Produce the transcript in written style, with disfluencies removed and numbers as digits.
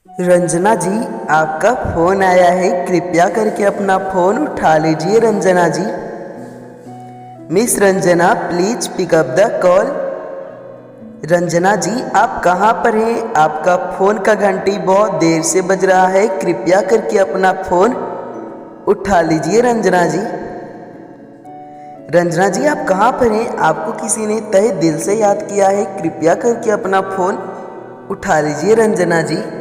रंजना जी, आपका फ़ोन आया है। कृपया करके अपना फ़ोन उठा लीजिए Ranjana ji. Miss Ranjana, please pick up the call. Ranjana ji, आप कहाँ पर हैं? आपका फ़ोन का घंटी बहुत देर से बज रहा है। कृपया करके अपना फ़ोन उठा लीजिए रंजना जी। रंजना जी, आप कहाँ पर हैं? आपको किसी ने तहे दिल से याद किया है। कृपया करके अपना फ़ोन उठा लीजिए रंजना जी।